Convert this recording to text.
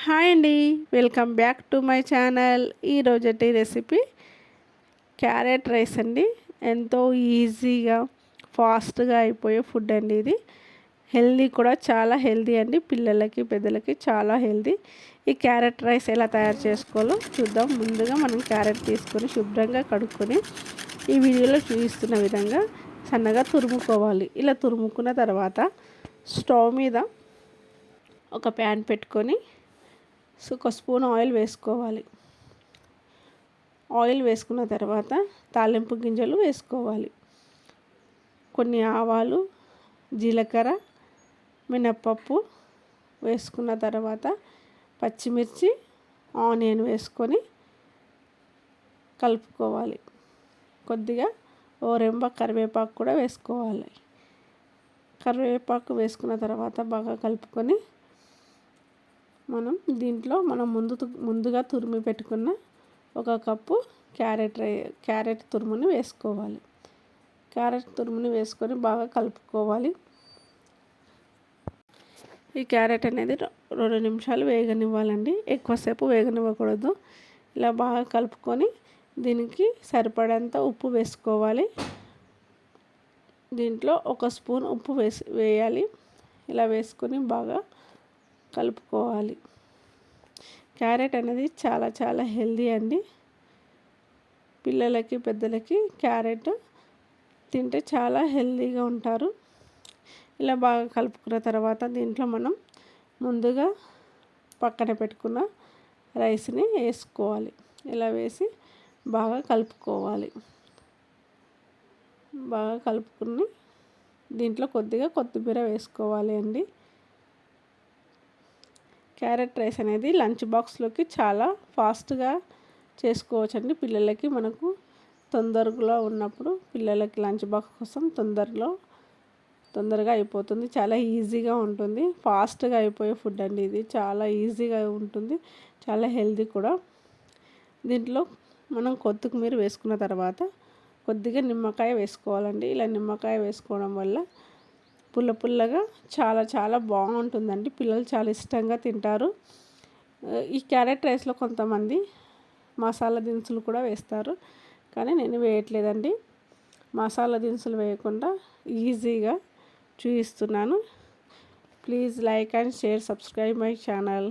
Hi అండి, welcome back to my channel. ఈరోజటి recipe carrot rice అండి. ఎంతో ఈజీగా ఫాస్ట్గా అయిపోయే ఫుడ్ అండి. ఇది హెల్దీ కూడా, చాలా హెల్దీ అండి. పిల్లలకి పెద్దలకి చాలా హెల్దీ. ఈ క్యారెట్ రైస్ ఎలా తయారు చేసుకోవాలో చూద్దాం. ముందుగా మనం క్యారెట్ తీసుకొని శుభ్రంగా కడుక్కొని ఈ వీడియోలో చూపిస్తున్న విధంగా సన్నగా తురుముకోవాలి. ఇలా తురుముకున్న తర్వాత స్టవ్ మీద ఒక ప్యాన్ పెట్టుకొని ఒక స్పూన్ ఆయిల్ వేసుకోవాలి. ఆయిల్ వేసుకున్న తర్వాత తాలింపు గింజలు వేసుకోవాలి. కొన్ని ఆవాలు, జీలకర్ర, మినప్పప్పు వేసుకున్న తర్వాత పచ్చిమిర్చి, ఆనియన్ వేసుకొని కలుపుకోవాలి. కొద్దిగా ఓ రెంబ కరివేపాకు కూడా వేసుకోవాలి. కరివేపాకు వేసుకున్న తర్వాత బాగా కలుపుకొని దీంట్లో ముందుగా తురిమి పెట్టుకున్న ఒక కప్పు క్యారెట్ తురుముని వేసుకోవాలి. క్యారెట్ తురుముని వేసుకొని బాగా కలుపుకోవాలి. ఈ క్యారెట్ అనేది 2 నిమిషాలు వేగనివ్వాలండి. ఎక్కువసేపు వేగనివ్వకూడదు. ఇలా బాగా కలుపుకొని దీనికి సరిపడంత ఉప్పు వేసుకోవాలి. దీంట్లో ఒక స్పూన్ ఉప్పు వేయాలి. ఇలా వేసుకొని బాగా కలుపుకోవాలి. క్యారెట్ అనేది చాలా చాలా హెల్దీ అండి. పిల్లలకి పెద్దలకి క్యారెట్ తింటే చాలా హెల్దీగా ఉంటారు. ఇలా బాగా కలుపుకున్న తర్వాత దీంట్లో మనం ముందుగా పక్కన పెట్టుకున్న రైస్ని వేసుకోవాలి. ఇలా వేసి బాగా కలుపుకోవాలి. బాగా కలుపుకుని దీంట్లో కొద్దిగా కొత్తిమీర వేసుకోవాలి అండి. క్యారెట్ రైస్ అనేది లంచ్ బాక్స్లోకి చాలా ఫాస్ట్గా చేసుకోవచ్చండి. పిల్లలకి మనకు తొందరగా ఉన్నప్పుడు పిల్లలకి లంచ్ బాక్స్ కోసం తొందరగా అయిపోతుంది. చాలా ఈజీగా ఉంటుంది. ఫాస్ట్గా అయిపోయే ఫుడ్ అండి. ఇది చాలా ఈజీగా ఉంటుంది. చాలా హెల్దీ కూడా. దీంట్లో మనం కొత్తిమీర వేసుకున్న తర్వాత కొద్దిగా నిమ్మకాయ వేసుకోవాలండి. ఇలా నిమ్మకాయ వేసుకోవడం వల్ల పుల్లగా చాలా చాలా బాగుంటుందండి. పిల్లలు చాలా ఇష్టంగా తింటారు. ఈ క్యారెట్ రైస్లో కొంతమంది మసాలా దినుసులు కూడా వేస్తారు, కానీ నేను వేయట్లేదండి. మసాలా దినుసులు వేయకుండా ఈజీగా చూపిస్తున్నాను. Please like and share, subscribe my channel.